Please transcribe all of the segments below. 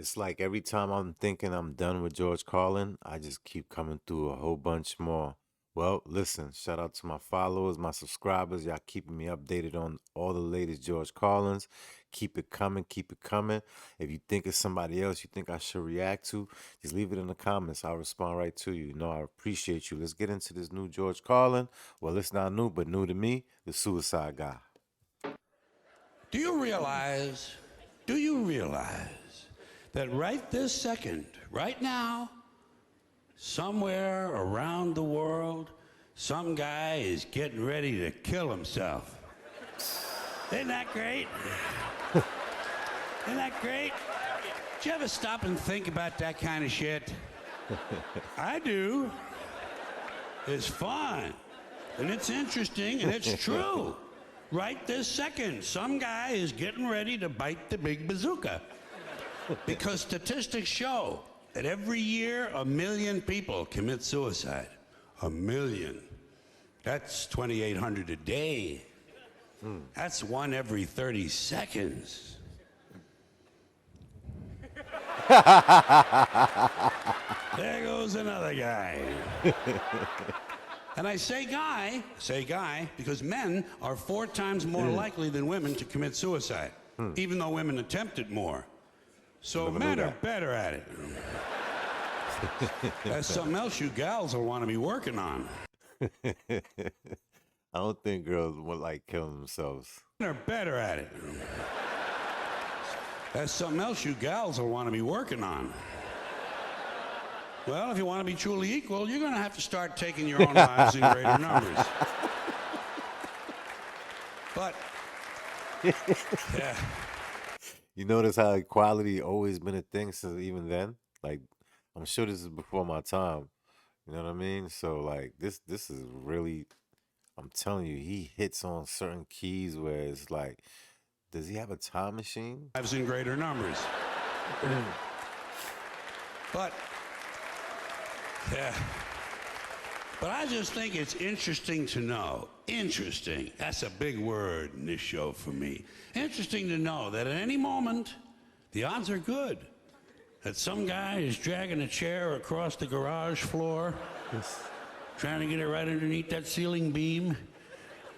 It's like every time I'm thinking I'm done with George Carlin, I just keep coming through a whole bunch more. Well, listen, shout out to my followers, my subscribers. Y'all keeping me updated on all the latest George Carlins. Keep it coming, keep it coming. If you think it's somebody else you think I should react to, just leave it in the comments. I'll respond right to you. You know, I appreciate you. Let's get into this new George Carlin. Well, it's not new, but new to me, the Suicide Guy. Do you realize, do you realize that right this second, right now, somewhere around the world, some guy is getting ready to kill himself? Isn't that great? Isn't that great? Did you ever stop and think about that kind of shit? I do. It's fun, and it's interesting, and it's true. Right this second, some guy is getting ready to bite the big bazooka. Because statistics show that every year 1 million people commit suicide. 1 million. That's 2,800 a day. That's one every 30 seconds. There goes another guy. And I say guy, because men are 4 times more likely than women to commit suicide, even though women attempt it more. So men are better at it. That's something else you gals will want to be working on. I don't think girls would like killing themselves. Men are better at it. That's something else you gals will want to be working on. Well, if you want to be truly equal, you're going to have to start taking your own lives in greater numbers. But, yeah. You notice how equality always been a thing since even then? Like, I'm sure this is before my time. You know what I mean? So like this is really, I'm telling you, he hits on certain keys where it's like, does he have a time machine? Lives in greater numbers. But, yeah. But I just think it's interesting to know. Interesting. That's a big word in this show for me. Interesting to know that at any moment, the odds are good that some guy is dragging a chair across the garage floor, trying to get it right underneath that ceiling beam.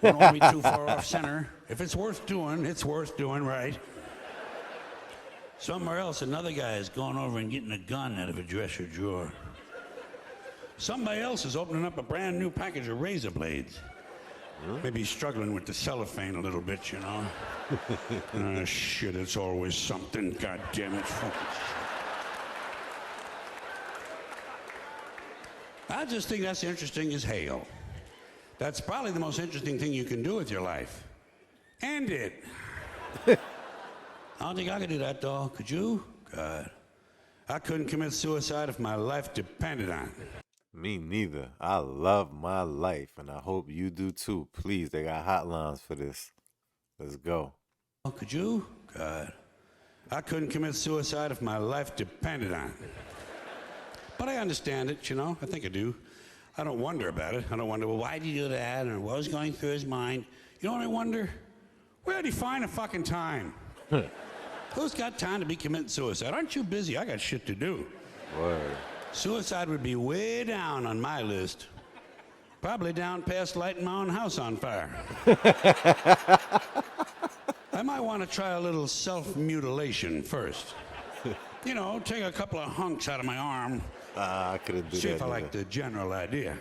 Don't want to be too far off center. If it's worth doing, it's worth doing, right? Somewhere else, another guy is going over and getting a gun out of a dresser drawer. Somebody else is opening up a brand new package of razor blades. Maybe he's struggling with the cellophane a little bit, you know. Shit, it's always something, God damn it. I just think that's interesting as hell. That's probably the most interesting thing you can do with your life. End it. I don't think I could do that, though. Could you? God. I couldn't commit suicide if my life depended on it. Me neither. I love my life, and I hope you do too. Please, they got hotlines for this. Let's go. Could you? God. I couldn't commit suicide if my life depended on it. But I understand it, you know. I think I do. I don't wonder about it. I don't wonder, well, why did he do that? Or what was going through his mind? You know what I wonder? Where did he find the fucking time? Who's got time to be committing suicide? Aren't you busy? I got shit to do. Word. Suicide would be way down on my list. Probably down past lighting my own house on fire. I might want to try a little self-mutilation first. You know, take a couple of hunks out of my arm. I couldn't do that. See if I like the general idea.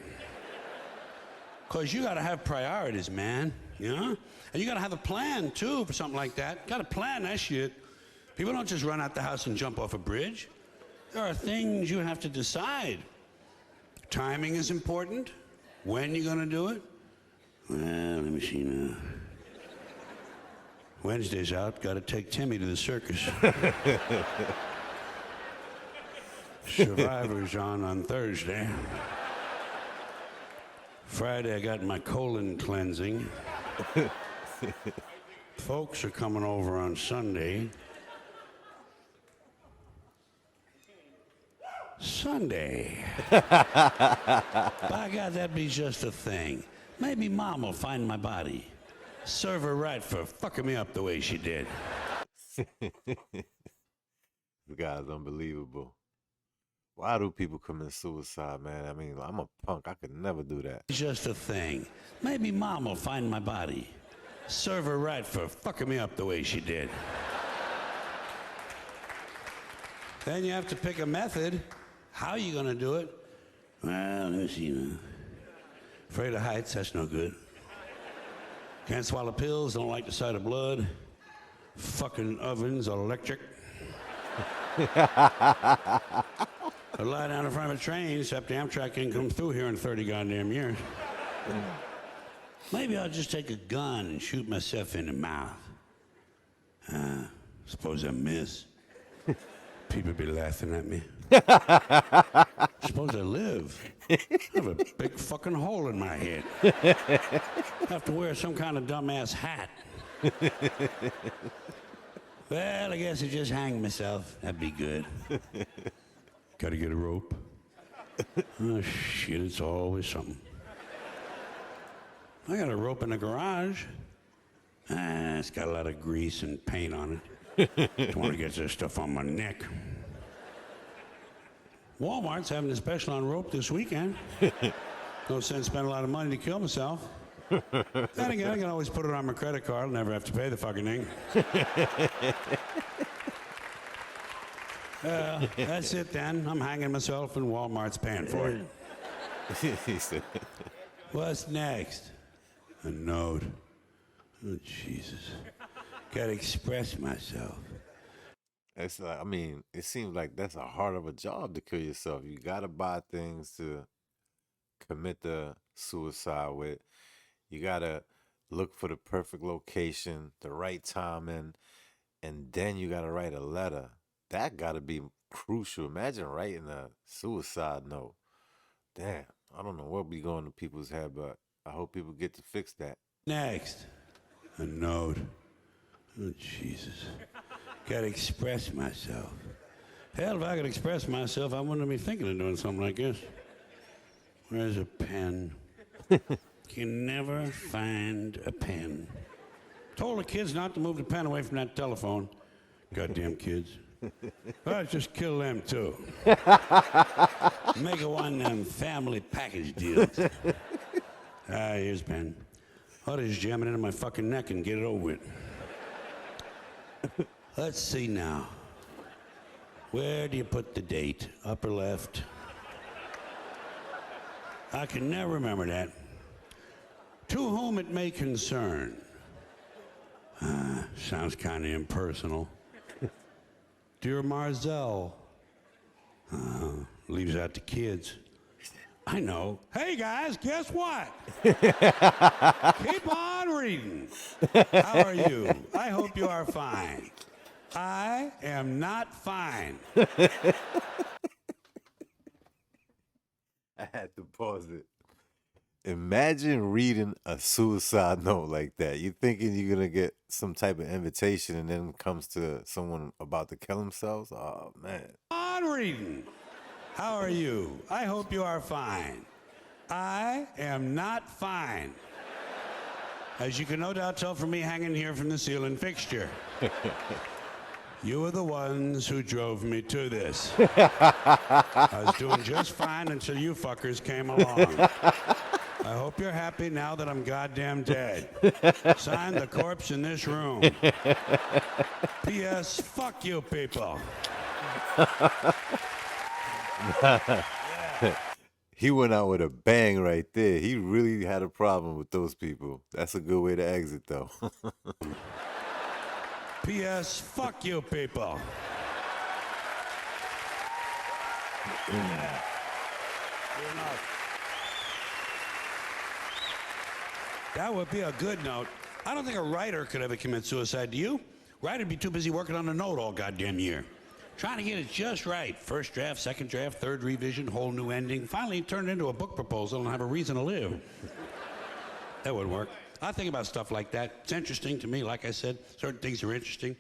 Because you got to have priorities, man. You know? And you got to have a plan, too, for something like that. Got to plan that shit. People don't just run out the house and jump off a bridge. There are things you have to decide. Timing is important. When you going to do it? Well, let me see now. Wednesday's out. Got to take Timmy to the circus. Survivor's on Thursday. Friday, I got my colon cleansing. Folks are coming over on Sunday. Sunday. By God, that'd be just a thing. Maybe Mom will find my body. Serve her right for fucking me up the way she did. This guy's unbelievable. Why do people commit suicide, man? I mean, I'm a punk. I could never do that. It's just a thing. Maybe Mom will find my body. Serve her right for fucking me up the way she did. Then you have to pick a method. How are you going to do it? Well, let me see. Afraid of heights, that's no good. Can't swallow pills, don't like the sight of blood. Fucking ovens are electric. I lie down in front of a train, except the Amtrak can come through here in 30 goddamn years. Maybe I'll just take a gun and shoot myself in the mouth. Suppose I miss. People be laughing at me. Suppose I live. I have a big fucking hole in my head. I have to wear some kind of dumbass hat. Well, I guess I just hang myself. That'd be good. Gotta get a rope. Oh, shit, it's always something. I got a rope in the garage. It's got a lot of grease and paint on it. Don't want to get this stuff on my neck. Walmart's having a special on rope this weekend. No sense spending a lot of money to kill myself. Then again, I can always put it on my credit card. I'll never have to pay the fucking thing. That's it then. I'm hanging myself and Walmart's paying for it. What's next? A note. Oh, Jesus. Gotta express myself. It's like, I mean, it seems like that's a hard of a job to kill yourself. You gotta buy things to commit the suicide with. You gotta look for the perfect location, the right timing, and then you gotta write a letter. That gotta be crucial. Imagine writing a suicide note. Damn, I don't know what be going to people's head, but I hope people get to fix that. Next. A note. Oh, Jesus. Gotta express myself. Hell, if I could express myself, I wouldn't be thinking of doing something like this. Where's a pen? Can never find a pen. Told the kids not to move the pen away from that telephone. Goddamn kids. Well, just kill them too. Make it one of them family package deals. Here's a pen. I'll just jam it into my fucking neck and get it over with. Let's see now. Where do you put the date? Upper left? I can never remember that. To whom it may concern. Sounds kind of impersonal. Dear Marzell. Leaves out the kids. I know. Hey guys, guess what? Keep on reading. How are you? I hope you are fine. I am not fine. I had to pause it. Imagine reading a suicide note like that. You're thinking you're gonna get some type of invitation, and then it comes to someone about to kill themselves. Oh man. On reading. How are you? I hope you are fine. I am not fine. As you can no doubt tell from me hanging here from the ceiling fixture. You were the ones who drove me to this. I was doing just fine until you fuckers came along. I hope you're happy now that I'm goddamn dead. Sign the corpse in this room. P.S. Fuck you people. He went out with a bang right there. He really had a problem with those people. That's a good way to exit, though. P.S. Fuck you people. That would be a good note. I don't think a writer could ever commit suicide, do you? Writer'd be too busy working on a note all goddamn year. Trying to get it just right. First draft, second draft, third revision, whole new ending. Finally, it turned into a book proposal and have a reason to live. That wouldn't work. I think about stuff like that. It's interesting to me. Like I said, certain things are interesting.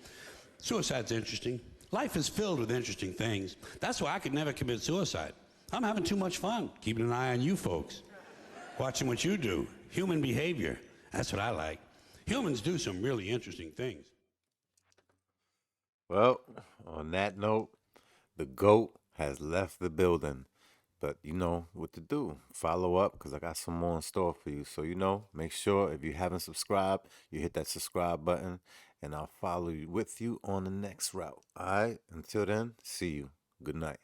Suicide's interesting. Life is filled with interesting things. That's why I could never commit suicide. I'm having too much fun, keeping an eye on you folks. Watching what you do. Human behavior. That's what I like. Humans do some really interesting things. Well, on that note, The GOAT has left the building. But you know what to do. Follow up because I got some more in store for you. So, make sure if you haven't subscribed, you hit that subscribe button and I'll follow you with you on the next route. All right. Until then, see you. Good night.